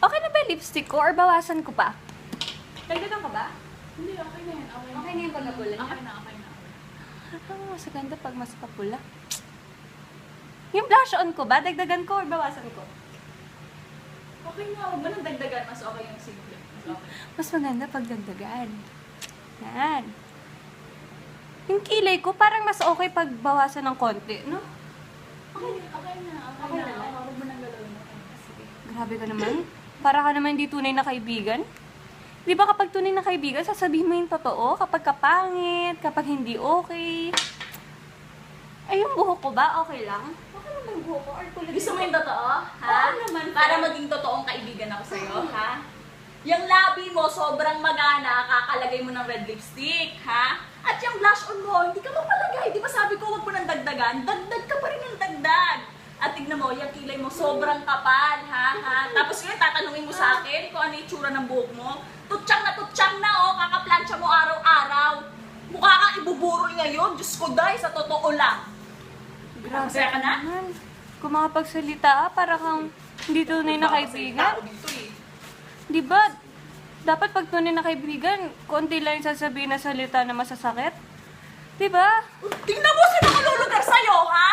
Okay na ba yung lipstick ko or bawasan ko pa? Dagdagan ko ba? Hindi, okay na yan. Okay na. Okay na yung pagkapula niya? Okay na, okay na. Mas ganda pag mas papula. Yung blush on ko ba? Dagdagan ko or bawasan ko? Okay na, huwag mo nang dagdagan. Mas okay yung simple. Mas okay. Mas maganda pag dagdagan. Yan. Yung kilay ko parang mas okay pag bawasan ng konti, no? Okay na, okay na. Okay na lang. Huwag mo nang galawin. Okay na. Sige. Grabe ka naman. Para ka naman hindi tunay na kaibigan. Di ba kapag tunay na kaibigan, sasabihin mo yung totoo kapag kapangit, kapag hindi okay. Ay, yung buhok ko ba? Okay lang? Okay lang ba yung buhok ko? Or kulay Gusto mo yung totoo? Ha? Oo naman, Para friend. maging totoong kaibigan ako sa'yo, ha? Yung labi mo, sobrang magana, kakalagay mo ng red lipstick, ha? At yung blush on mo, hindi ka mapalagay. Di ba sabi ko, huwag mo nang dagdagan? Dagdag ka pa rin ng dagdag. At tignan mo, yung kilay mo, sobrang kapal, ha? Tapos yun, tatanungin mo sa akin kung ano yung tsura ng buhok mo. Tutsang na, oh, kakaplansya mo araw-araw. Mukha kang ibuburol ngayon. Diyos ko, dahil sa totoo lang. Grabe Masaya ka na? naman. Kung makapagsalita, para kang hindi tunay na kaibigan. Tao dito, eh. Di ba? Dapat pag tunay na kaibigan, konti lang yung sasabihin na salita na masasakit. Di ba? Tingnan mo sino kalulugar sa'yo, ha?